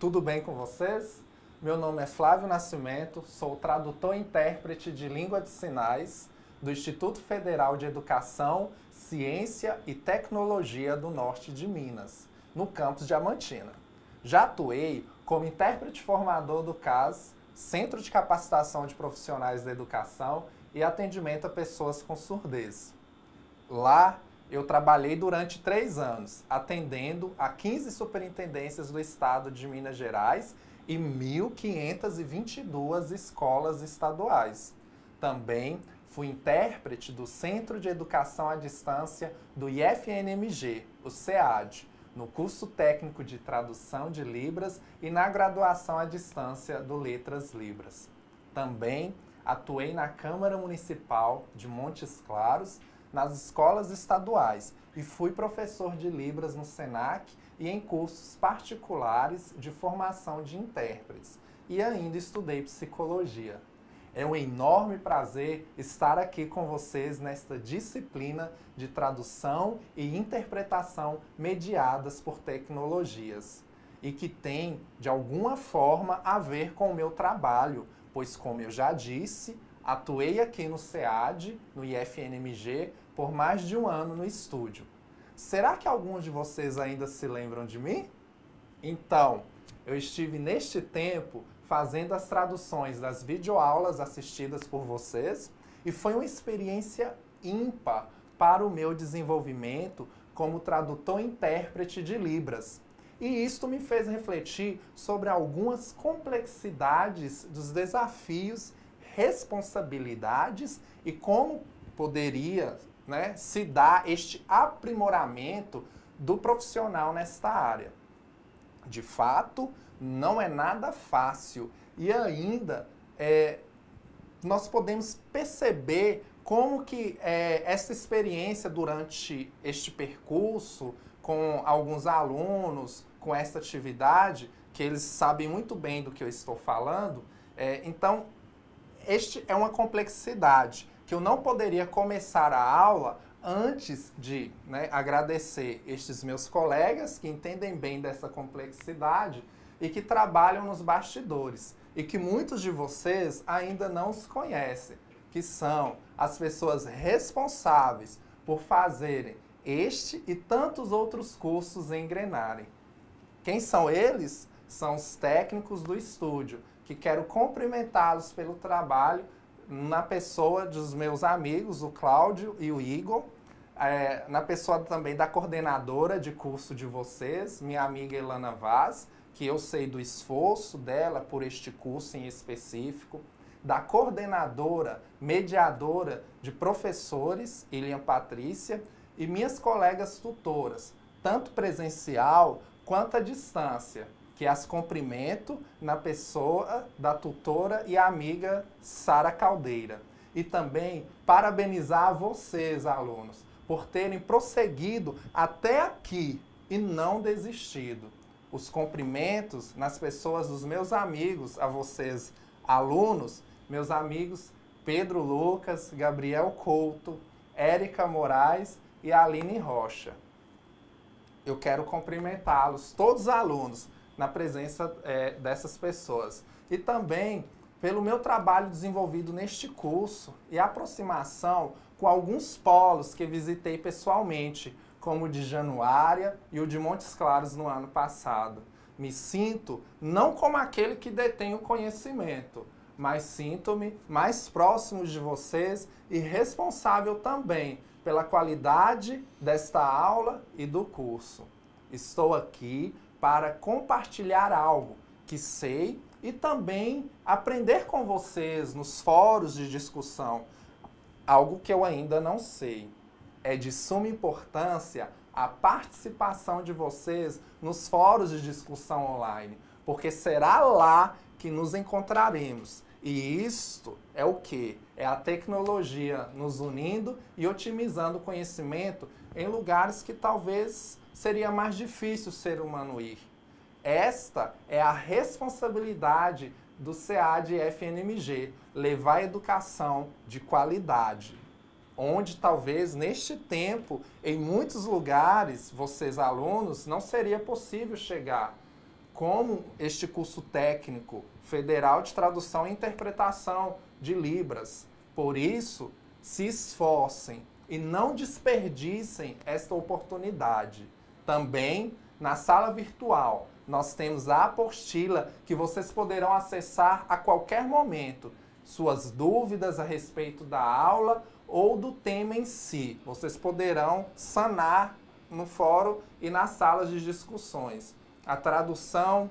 tudo bem com vocês? Meu nome é Flávio Nascimento, sou tradutor e intérprete de língua de sinais do Instituto Federal de Educação, Ciência e Tecnologia do Norte de Minas, no campus Diamantina. Já atuei como intérprete formador do CAS, Centro de Capacitação de Profissionais da Educação e atendimento a pessoas com surdez. Lá, eu trabalhei durante 3 anos, atendendo a 15 superintendências do estado de Minas Gerais e 1.522 escolas estaduais. Também fui intérprete do Centro de Educação à Distância do IFNMG, o SEAD, no curso técnico de tradução de Libras e na graduação à distância do Letras Libras. Também atuei na Câmara Municipal de Montes Claros, nas escolas estaduais, e fui professor de Libras no SENAC e em cursos particulares de formação de intérpretes. E ainda estudei psicologia. É um enorme prazer estar aqui com vocês nesta disciplina de tradução e interpretação mediadas por tecnologias e que tem, de alguma forma, a ver com o meu trabalho, pois, como eu já disse, atuei aqui no SEAD, no IFNMG, por mais de 1 ano no estúdio. Será que alguns de vocês ainda se lembram de mim? Então, eu estive neste tempo fazendo as traduções das videoaulas assistidas por vocês e foi uma experiência ímpar para o meu desenvolvimento como tradutor e intérprete de Libras. E isto me fez refletir sobre algumas complexidades dos desafios, responsabilidades e como poderia, se dar este aprimoramento do profissional nesta área. De fato, não é nada fácil e ainda nós podemos perceber como que essa experiência durante este percurso com alguns alunos, com essa atividade, que eles sabem muito bem do que eu estou falando, então, este é uma complexidade que eu não poderia começar a aula antes de agradecer estes meus colegas que entendem bem dessa complexidade e que trabalham nos bastidores e que muitos de vocês ainda não os conhecem, que são as pessoas responsáveis por fazerem este e tantos outros cursos engrenarem. Quem são eles? São os técnicos do estúdio, que quero cumprimentá-los pelo trabalho na pessoa dos meus amigos, o Cláudio e o Igor, na pessoa também da coordenadora de curso de vocês, minha amiga Elana Vaz, que eu sei do esforço dela por este curso em específico, da coordenadora, mediadora de professores, Ilian Patrícia, e minhas colegas tutoras, tanto presencial quanto à distância, que as cumprimento na pessoa da tutora e amiga Sara Caldeira. E também parabenizar a vocês, alunos, por terem prosseguido até aqui e não desistido. Os cumprimentos nas pessoas dos meus amigos, a vocês, alunos, meus amigos Pedro Lucas, Gabriel Couto, Érica Moraes e Aline Rocha. Eu quero cumprimentá-los, todos os alunos, na presença dessas pessoas. E também pelo meu trabalho desenvolvido neste curso e aproximação com alguns polos que visitei pessoalmente, como o de Januária e o de Montes Claros no ano passado. Me sinto não como aquele que detém o conhecimento, mas sinto-me mais próximo de vocês e responsável também pela qualidade desta aula e do curso. Estou aqui para compartilhar algo que sei e também aprender com vocês nos fóruns de discussão, algo que eu ainda não sei. É de suma importância a participação de vocês nos fóruns de discussão online, porque será lá que nos encontraremos. E isto é o quê? É a tecnologia nos unindo e otimizando o conhecimento em lugares que talvez seria mais difícil o ser humano ir. Esta é a responsabilidade do SEAD FNMG, levar educação de qualidade. Onde talvez neste tempo, em muitos lugares, vocês alunos, não seria possível chegar. como este curso técnico federal de tradução e interpretação de Libras. Por isso, se esforcem e não desperdicem esta oportunidade. Também, na sala virtual, nós temos a apostila que vocês poderão acessar a qualquer momento. Suas dúvidas a respeito da aula ou do tema em si. Vocês poderão sanar no fórum e nas salas de discussões. A tradução,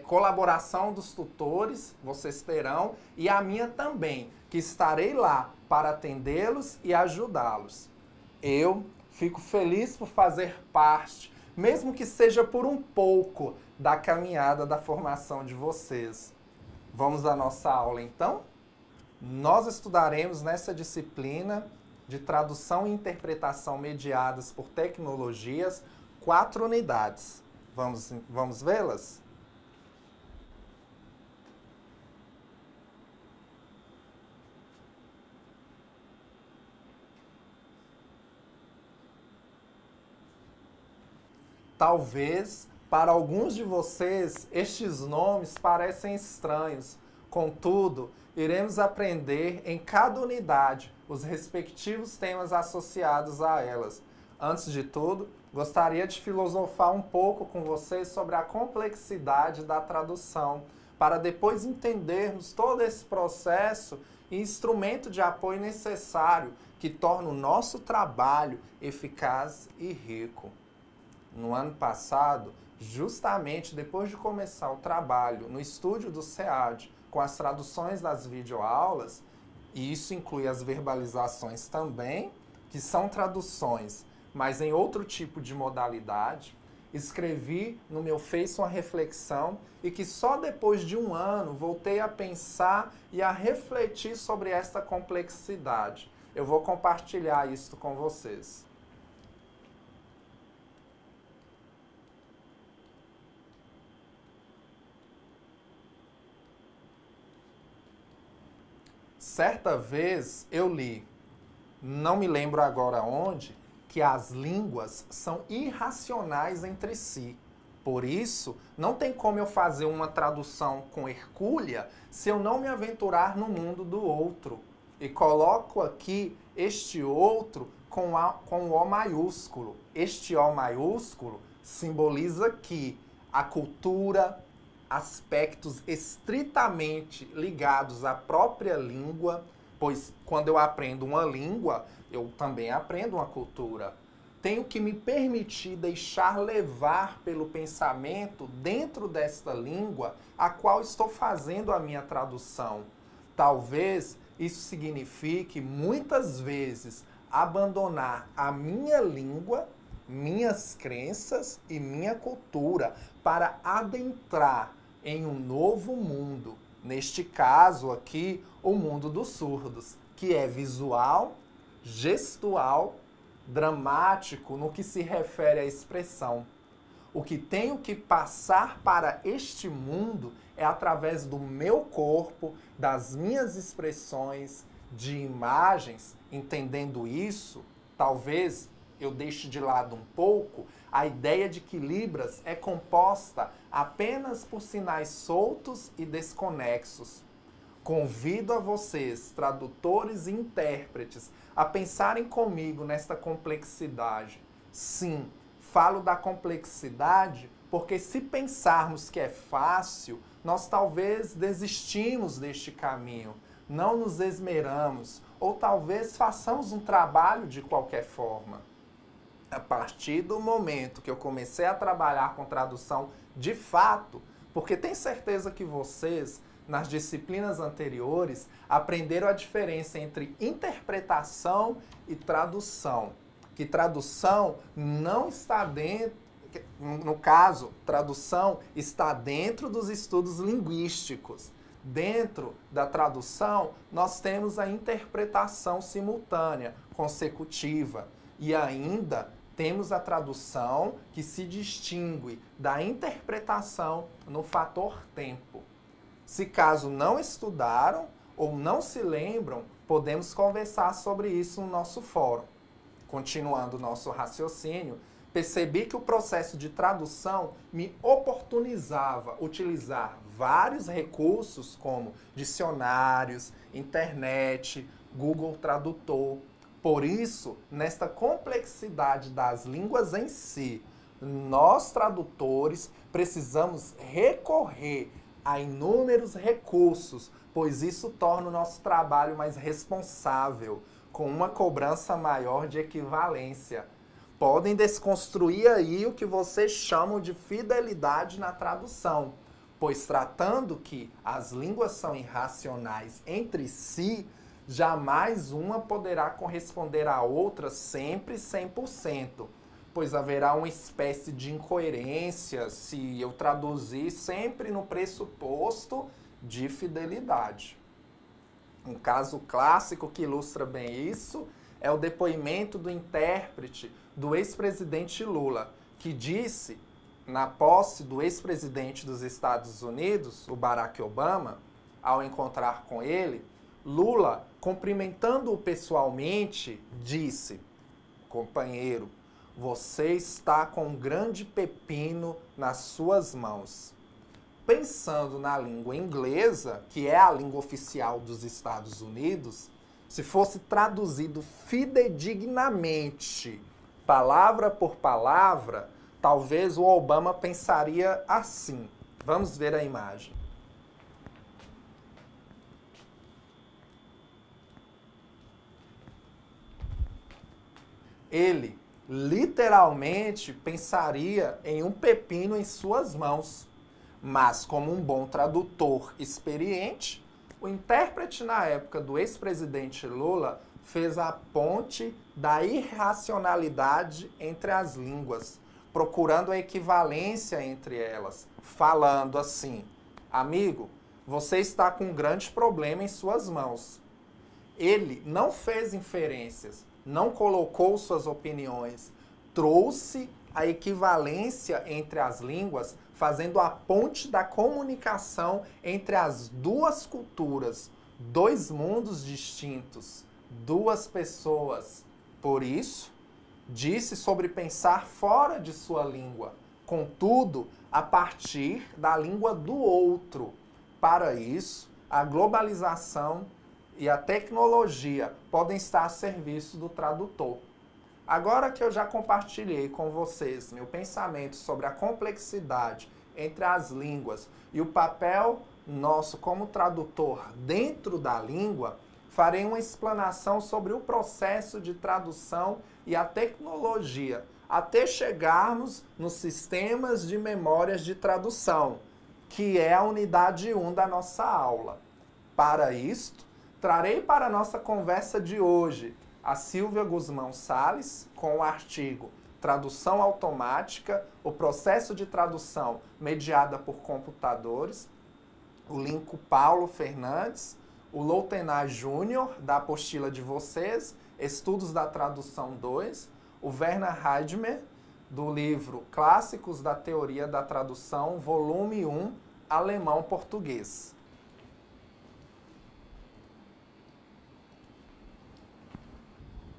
colaboração dos tutores, vocês terão, e a minha também, que estarei lá para atendê-los e ajudá-los. Eu fico feliz por fazer parte, mesmo que seja por um pouco, da caminhada da formação de vocês. Vamos à nossa aula, então? Nós estudaremos nessa disciplina de tradução e interpretação mediadas por tecnologias 4 unidades. Vamos vê-las? Talvez, para alguns de vocês, estes nomes parecem estranhos. Contudo, iremos aprender em cada unidade os respectivos temas associados a elas. Antes de tudo, gostaria de filosofar um pouco com vocês sobre a complexidade da tradução, para depois entendermos todo esse processo e instrumento de apoio necessário que torna o nosso trabalho eficaz e rico. No ano passado, justamente depois de começar o trabalho no estúdio do SEAD com as traduções das videoaulas, e isso inclui as verbalizações também, que são traduções, mas em outro tipo de modalidade, escrevi no meu Face uma reflexão e que só depois de um ano voltei a pensar e a refletir sobre esta complexidade. Eu vou compartilhar isso com vocês. Certa vez eu li, não me lembro agora onde, que as línguas são irracionais entre si. Por isso, não tem como eu fazer uma tradução com hercúlea se eu não me aventurar no mundo do outro. E coloco aqui este outro com o O maiúsculo. Este O maiúsculo simboliza que a cultura, aspectos estritamente ligados à própria língua, pois quando eu aprendo uma língua, eu também aprendo uma cultura. Tenho que me permitir deixar levar pelo pensamento dentro desta língua a qual estou fazendo a minha tradução. Talvez isso signifique, muitas vezes, abandonar a minha língua, minhas crenças e minha cultura para adentrar em um novo mundo. Neste caso aqui, o mundo dos surdos, que é visual, gestual, dramático no que se refere à expressão. O que tenho que passar para este mundo é através do meu corpo, das minhas expressões, de imagens. Entendendo isso, talvez eu deixe de lado um pouco a ideia de que Libras é composta apenas por sinais soltos e desconexos. Convido a vocês, tradutores e intérpretes, a pensarem comigo nesta complexidade. Sim, falo da complexidade porque se pensarmos que é fácil, nós talvez desistimos deste caminho, não nos esmeramos, ou talvez façamos um trabalho de qualquer forma. A partir do momento que eu comecei a trabalhar com tradução de fato, porque tenho certeza que vocês, nas disciplinas anteriores, aprenderam a diferença entre interpretação e tradução. Que tradução não está dentro, no caso, tradução está dentro dos estudos linguísticos. Dentro da tradução, nós temos a interpretação simultânea, consecutiva, e ainda temos a tradução que se distingue da interpretação no fator tempo. Se caso não estudaram ou não se lembram, podemos conversar sobre isso no nosso fórum. Continuando o nosso raciocínio, percebi que o processo de tradução me oportunizava utilizar vários recursos como dicionários, internet, Google Tradutor. Por isso, nesta complexidade das línguas em si, nós tradutores precisamos recorrer a inúmeros recursos, pois isso torna o nosso trabalho mais responsável, com uma cobrança maior de equivalência. Podem desconstruir aí o que vocês chamam de fidelidade na tradução, pois tratando que as línguas são irracionais entre si, jamais uma poderá corresponder à outra sempre 100%, pois haverá uma espécie de incoerência se eu traduzir sempre no pressuposto de fidelidade. Um caso clássico que ilustra bem isso é o depoimento do intérprete do ex-presidente Lula, que disse, na posse do ex-presidente dos Estados Unidos, o Barack Obama, ao encontrar com ele, Lula, cumprimentando-o pessoalmente, disse: companheiro, você está com um grande pepino nas suas mãos. Pensando na língua inglesa, que é a língua oficial dos Estados Unidos, se fosse traduzido fidedignamente, palavra por palavra, talvez o Obama pensaria assim. Vamos ver a imagem. Ele literalmente pensaria em um pepino em suas mãos. Mas, como um bom tradutor experiente, o intérprete na época do ex-presidente Lula fez a ponte da irracionalidade entre as línguas, procurando a equivalência entre elas, falando assim: amigo, você está com um grande problema em suas mãos. Ele não fez inferências, não colocou suas opiniões, trouxe a equivalência entre as línguas, fazendo a ponte da comunicação entre as duas culturas, dois mundos distintos, duas pessoas. Por isso, disse sobre pensar fora de sua língua, contudo, a partir da língua do outro. Para isso, a globalização e a tecnologia podem estar a serviço do tradutor. Agora que eu já compartilhei com vocês meu pensamento sobre a complexidade entre as línguas e o papel nosso como tradutor dentro da língua, farei uma explanação sobre o processo de tradução e a tecnologia, até chegarmos nos sistemas de memórias de tradução, que é a unidade 1 da nossa aula. Para isto, trarei para a nossa conversa de hoje a Silvia Guzmão Salles, com o artigo Tradução Automática, o processo de tradução mediada por computadores, o Linco Paulo Fernandes, o Loutenar Júnior, da apostila de vocês, Estudos da Tradução 2, o Werner Heidmer, do livro Clássicos da Teoria da Tradução, volume 1, Alemão-Português.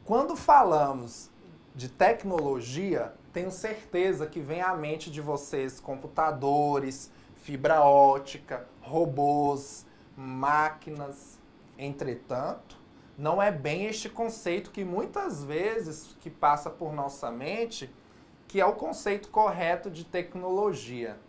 Quando falamos de tecnologia, tenho certeza que vem à mente de vocês computadores, fibra ótica, robôs, máquinas. Entretanto, não é bem este conceito que muitas vezes que passa por nossa mente, que é o conceito correto de tecnologia.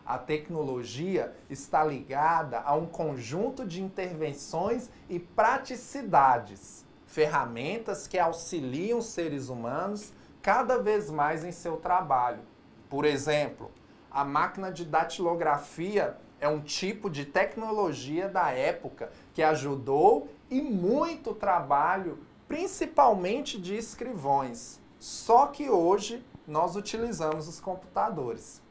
A tecnologia está ligada a um conjunto de intervenções e praticidades, ferramentas que auxiliam os seres humanos cada vez mais em seu trabalho. Por exemplo, a máquina de datilografia é um tipo de tecnologia da época que ajudou e muito trabalho, principalmente de escrivões. Só que hoje nós utilizamos os computadores.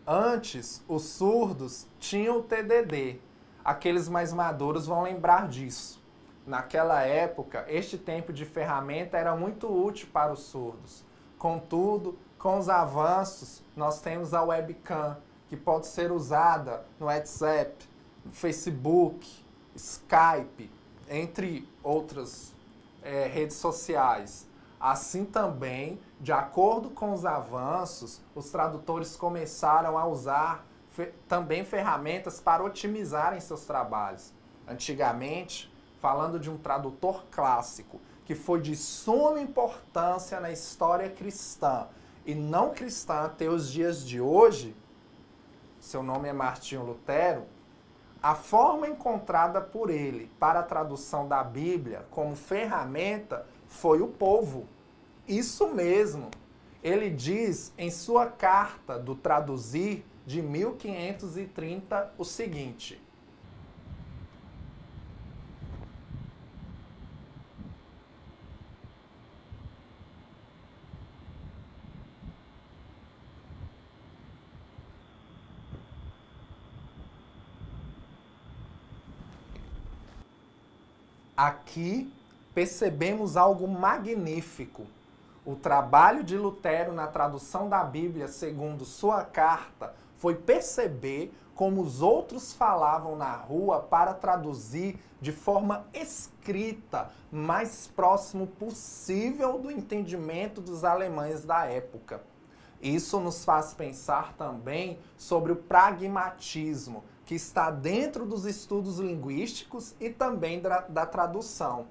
Antes, os surdos tinham o TDD. Aqueles mais maduros vão lembrar disso. Naquela época, este tipo de ferramenta era muito útil para os surdos. Contudo, com os avanços, nós temos a webcam, que pode ser usada no WhatsApp, Facebook, Skype, entre outras redes sociais. Assim também, de acordo com os avanços, os tradutores começaram a usar também ferramentas para otimizarem seus trabalhos. Antigamente, falando de um tradutor clássico, que foi de suma importância na história cristã e não cristã até os dias de hoje, seu nome é Martinho Lutero, a forma encontrada por ele para a tradução da Bíblia como ferramenta foi o povo. Isso mesmo. Ele diz em sua carta do Traduzir de 1530 o seguinte: aqui percebemos algo magnífico. O trabalho de Lutero na tradução da Bíblia, segundo sua carta, foi perceber como os outros falavam na rua para traduzir de forma escrita, mais próximo possível do entendimento dos alemães da época. Isso nos faz pensar também sobre o pragmatismo, que está dentro dos estudos linguísticos e também da tradução.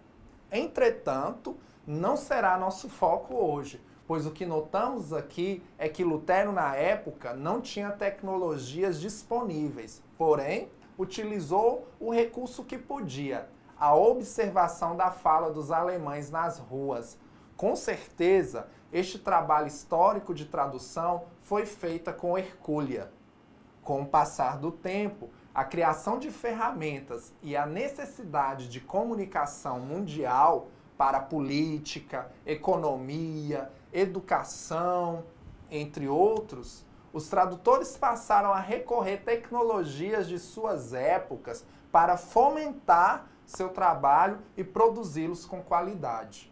Entretanto, não será nosso foco hoje, pois o que notamos aqui é que Lutero, na época, não tinha tecnologias disponíveis, porém, utilizou o recurso que podia, a observação da fala dos alemães nas ruas. Com certeza, este trabalho histórico de tradução foi feito com hercúlea. Com o passar do tempo, a criação de ferramentas e a necessidade de comunicação mundial para política, economia, educação, entre outros, os tradutores passaram a recorrer tecnologias de suas épocas para fomentar seu trabalho e produzi-los com qualidade.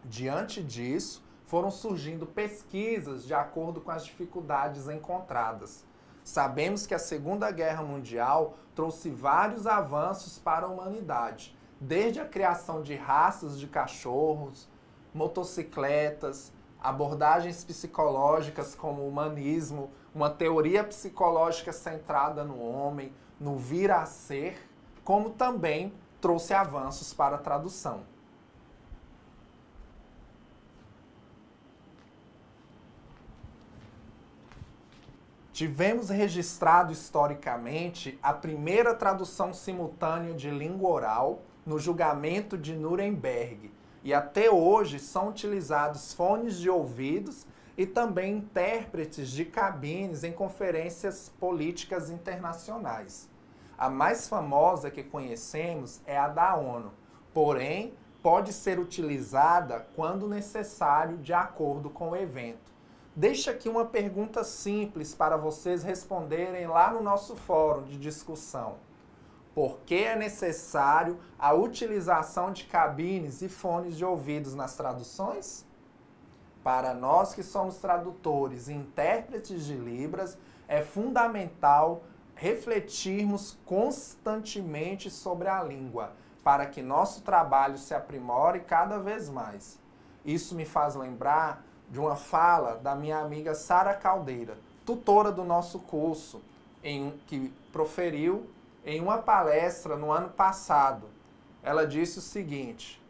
Diante disso, foram surgindo pesquisas de acordo com as dificuldades encontradas. Sabemos que a Segunda Guerra Mundial trouxe vários avanços para a humanidade, desde a criação de raças de cachorros, motocicletas, abordagens psicológicas como o humanismo, uma teoria psicológica centrada no homem, no vir a ser, como também trouxe avanços para a tradução. Tivemos registrado historicamente a primeira tradução simultânea de língua oral no julgamento de Nuremberg, e até hoje são utilizados fones de ouvidos e também intérpretes de cabines em conferências políticas internacionais. A mais famosa que conhecemos é a da ONU, porém pode ser utilizada quando necessário de acordo com o evento. Deixo aqui uma pergunta simples para vocês responderem lá no nosso fórum de discussão. Por que é necessário a utilização de cabines e fones de ouvidos nas traduções? Para nós que somos tradutores e intérpretes de Libras, é fundamental refletirmos constantemente sobre a língua, para que nosso trabalho se aprimore cada vez mais. Isso me faz lembrar de uma fala da minha amiga Sara Caldeira, tutora do nosso curso, que proferiu em uma palestra no ano passado. Ela disse o seguinte: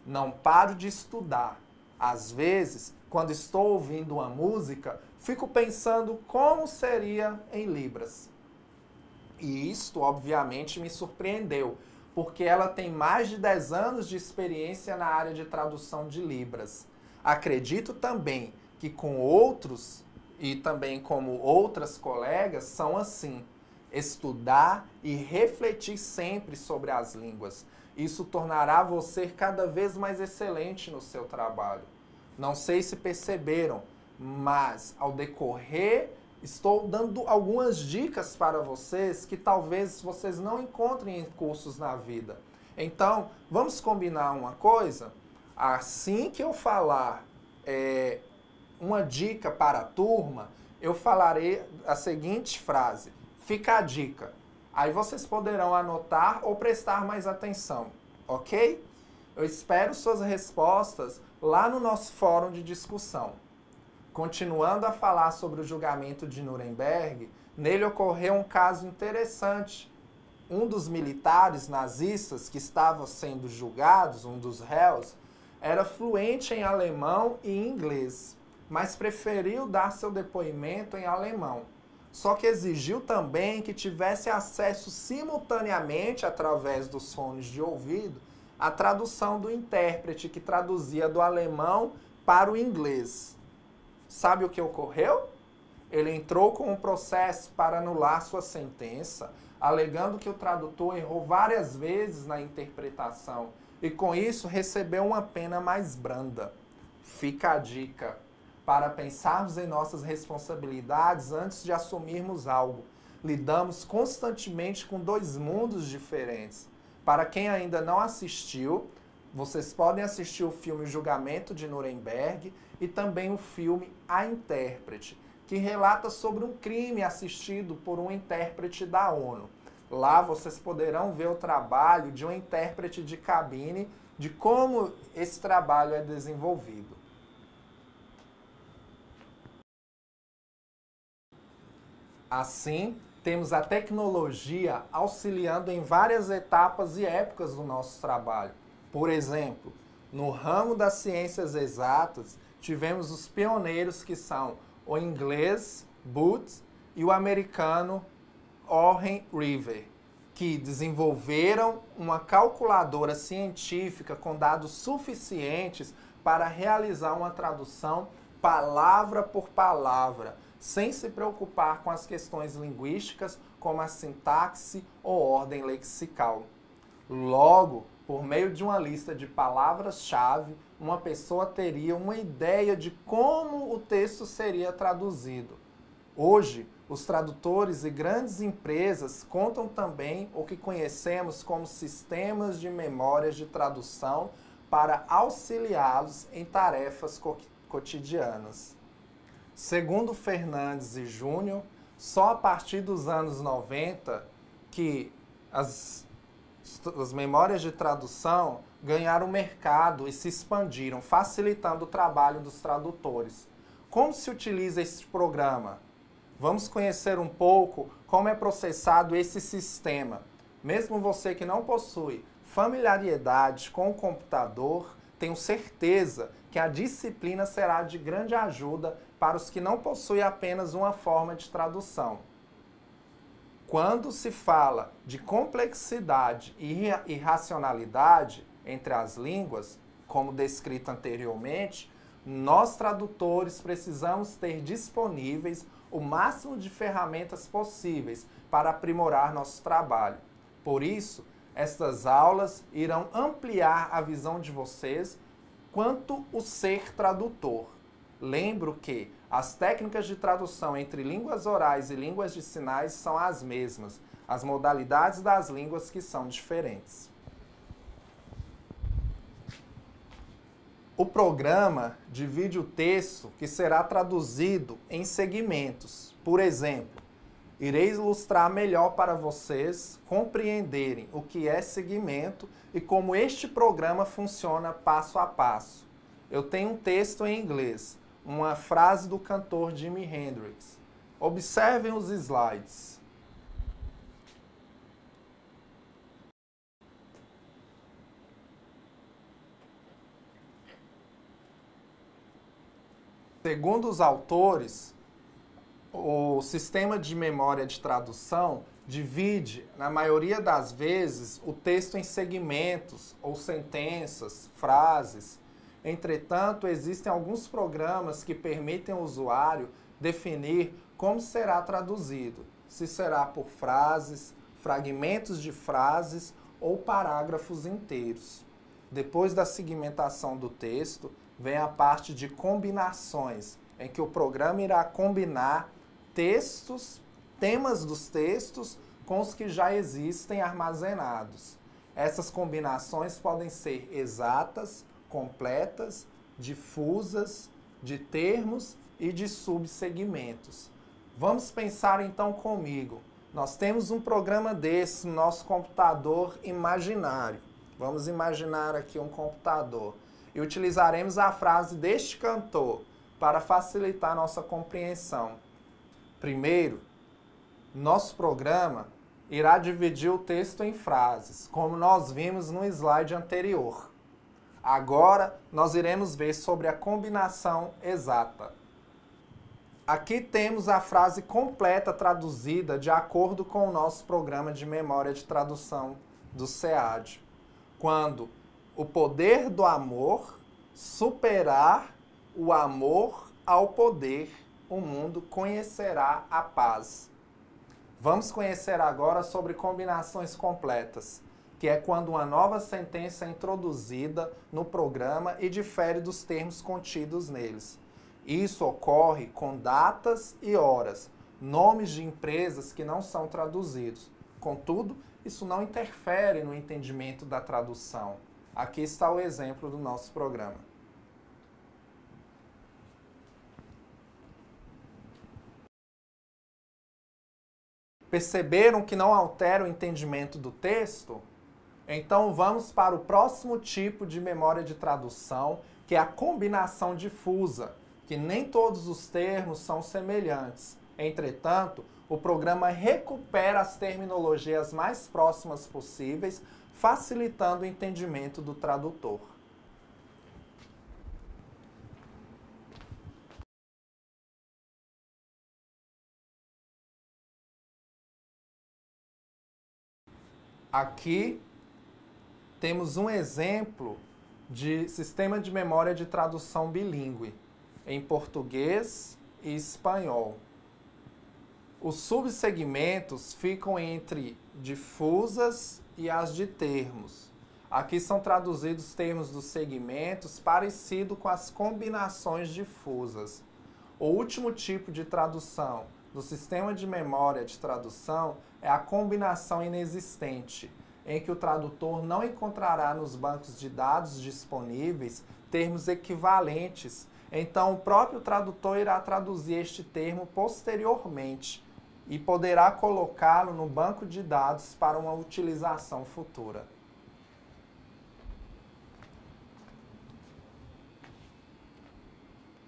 não paro de estudar. Às vezes, quando estou ouvindo uma música, fico pensando como seria em Libras. E isto, obviamente, me surpreendeu, porque ela tem mais de 10 anos de experiência na área de tradução de Libras. Acredito também que com outros e também como outras colegas são assim. Estudar e refletir sempre sobre as línguas. Isso tornará você cada vez mais excelente no seu trabalho. Não sei se perceberam, mas ao decorrer estou dando algumas dicas para vocês que talvez vocês não encontrem em cursos na vida. Então, vamos combinar uma coisa? Assim que eu falar uma dica para a turma, eu falarei a seguinte frase. Fica a dica. Aí vocês poderão anotar ou prestar mais atenção, ok? Eu espero suas respostas lá no nosso fórum de discussão. Continuando a falar sobre o julgamento de Nuremberg, nele ocorreu um caso interessante. Um dos militares nazistas que estavam sendo julgados, um dos réus, era fluente em alemão e inglês, mas preferiu dar seu depoimento em alemão. Só que exigiu também que tivesse acesso simultaneamente, através dos fones de ouvido, à tradução do intérprete que traduzia do alemão para o inglês. Sabe o que ocorreu? Ele entrou com um processo para anular sua sentença, alegando que o tradutor errou várias vezes na interpretação e com isso recebeu uma pena mais branda. Fica a dica para pensarmos em nossas responsabilidades antes de assumirmos algo. Lidamos constantemente com dois mundos diferentes. Para quem ainda não assistiu, vocês podem assistir o filme O Julgamento de Nuremberg e também o filme A Intérprete, que relata sobre um crime assistido por um intérprete da ONU. Lá vocês poderão ver o trabalho de um intérprete de cabine, de como esse trabalho é desenvolvido. Assim, temos a tecnologia auxiliando em várias etapas e épocas do nosso trabalho. Por exemplo, no ramo das ciências exatas, tivemos os pioneiros que são o inglês Booth e o americano Oren River, que desenvolveram uma calculadora científica com dados suficientes para realizar uma tradução palavra por palavra, sem se preocupar com as questões linguísticas como a sintaxe ou ordem lexical. Logo, por meio de uma lista de palavras-chave, uma pessoa teria uma ideia de como o texto seria traduzido. Hoje, os tradutores e grandes empresas contam também o que conhecemos como sistemas de memórias de tradução para auxiliá-los em tarefas cotidianas. Segundo Fernandes e Júnior, só a partir dos anos 90 que as memórias de tradução ganharam mercado e se expandiram, facilitando o trabalho dos tradutores. Como se utiliza esse programa? Vamos conhecer um pouco como é processado esse sistema. Mesmo você que não possui familiaridade com o computador, tenho certeza que a disciplina será de grande ajuda para os que não possuem apenas uma forma de tradução. Quando se fala de complexidade e racionalidade entre as línguas, como descrito anteriormente, nós tradutores precisamos ter disponíveis o máximo de ferramentas possíveis para aprimorar nosso trabalho. Por isso, estas aulas irão ampliar a visão de vocês quanto o ser tradutor. Lembro que as técnicas de tradução entre línguas orais e línguas de sinais são as mesmas, as modalidades das línguas que são diferentes. O programa divide o texto que será traduzido em segmentos. Por exemplo, irei ilustrar melhor para vocês compreenderem o que é segmento e como este programa funciona passo a passo. Eu tenho um texto em inglês, uma frase do cantor Jimi Hendrix. Observem os slides. Segundo os autores, o sistema de memória de tradução divide, na maioria das vezes, o texto em segmentos ou sentenças, frases. Entretanto, existem alguns programas que permitem ao usuário definir como será traduzido, se será por frases, fragmentos de frases ou parágrafos inteiros. Depois da segmentação do texto, vem a parte de combinações, em que o programa irá combinar temas dos textos com os que já existem armazenados. Essas combinações podem ser exatas, completas, difusas, de termos e de subsegmentos. Vamos pensar então comigo nós temos um programa desse no nosso computador imaginário. Vamos imaginar aqui um computador. E utilizaremos a frase deste cantor para facilitar a nossa compreensão. Primeiro, nosso programa irá dividir o texto em frases, como nós vimos no slide anterior. Agora, nós iremos ver sobre a combinação exata. Aqui temos a frase completa traduzida de acordo com o nosso programa de memória de tradução do SEAD. Quando o poder do amor superar o amor ao poder, o mundo conhecerá a paz. Vamos conhecer agora sobre combinações completas, que é quando uma nova sentença é introduzida no programa e difere dos termos contidos neles. Isso ocorre com datas e horas, nomes de empresas que não são traduzidos. Contudo, isso não interfere no entendimento da tradução. Aqui está o exemplo do nosso programa. Perceberam que não altera o entendimento do texto? Então vamos para o próximo tipo de memória de tradução, que é a combinação difusa, que nem todos os termos são semelhantes. Entretanto, o programa recupera as terminologias mais próximas possíveis, facilitando o entendimento do tradutor. Aqui temos um exemplo de sistema de memória de tradução bilíngue, em português e espanhol. Os subsegmentos ficam entre difusas e as de termos. Aqui são traduzidos termos dos segmentos parecido com as combinações difusas. O último tipo de tradução do sistema de memória de tradução é a combinação inexistente, em que o tradutor não encontrará nos bancos de dados disponíveis termos equivalentes. Então, o próprio tradutor irá traduzir este termo posteriormente e poderá colocá-lo no banco de dados para uma utilização futura.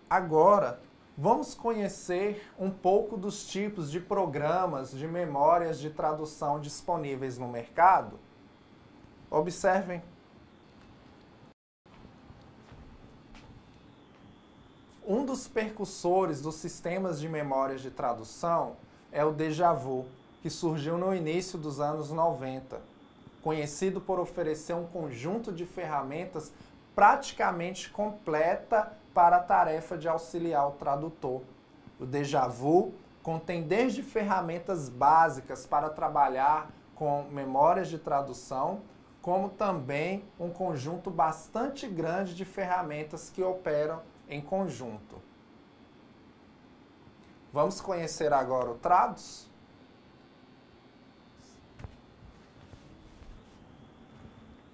Agora, vamos conhecer um pouco dos tipos de programas de memórias de tradução disponíveis no mercado. Observem. Um dos precursores dos sistemas de memórias de tradução é o Déjà Vu, que surgiu no início dos anos 90, conhecido por oferecer um conjunto de ferramentas praticamente completa para a tarefa de auxiliar o tradutor. O Déjà Vu contém desde ferramentas básicas para trabalhar com memórias de tradução, como também um conjunto bastante grande de ferramentas que operam em conjunto. Vamos conhecer agora o Tradus?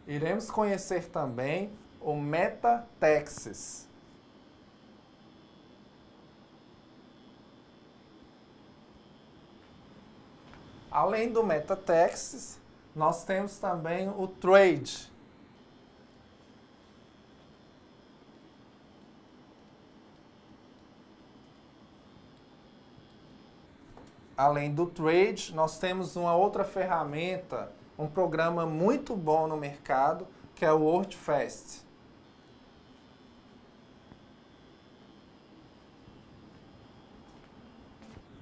Iremos conhecer também o Metatext. Além do Metatext, nós temos também o Trade. Além do Trade, nós temos uma outra ferramenta, um programa muito bom no mercado, que é o WordFast.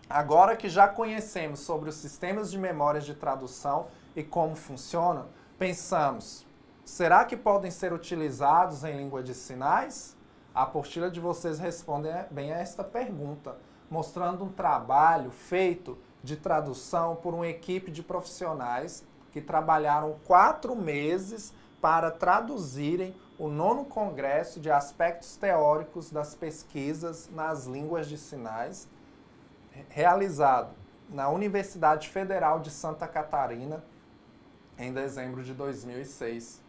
Agora que já conhecemos sobre os sistemas de memórias de tradução e como funcionam, pensamos, será que podem ser utilizados em língua de sinais? A apostila de vocês responde bem a esta pergunta, mostrando um trabalho feito de tradução por uma equipe de profissionais que trabalharam 4 meses para traduzirem o 9º Congresso de Aspectos Teóricos das Pesquisas nas Línguas de Sinais, realizado na Universidade Federal de Santa Catarina, em dezembro de 2006.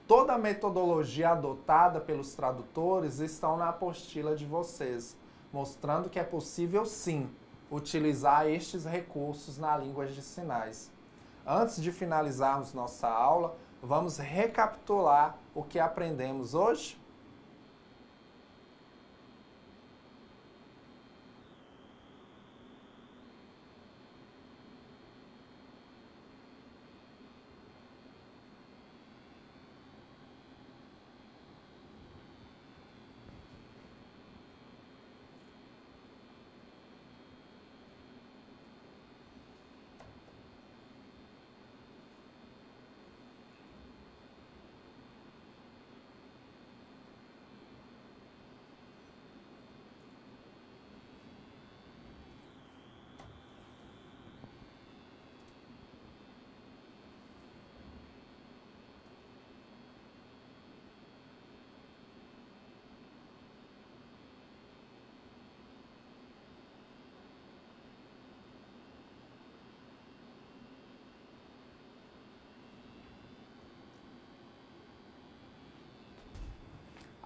Toda a metodologia adotada pelos tradutores estão na apostila de vocês, mostrando que é possível sim utilizar estes recursos na língua de sinais. Antes de finalizarmos nossa aula, vamos recapitular o que aprendemos hoje?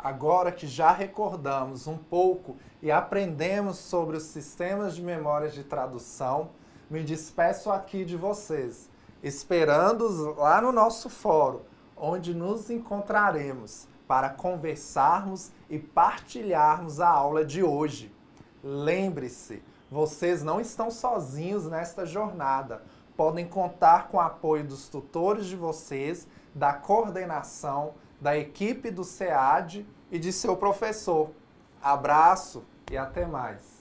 Agora que já recordamos um pouco e aprendemos sobre os sistemas de memória de tradução, me despeço aqui de vocês, esperando-os lá no nosso fórum, onde nos encontraremos para conversarmos e partilharmos a aula de hoje. Lembre-se, vocês não estão sozinhos nesta jornada. Podem contar com o apoio dos tutores de vocês, da coordenação, da equipe do SEAD e de seu professor. Abraço e até mais!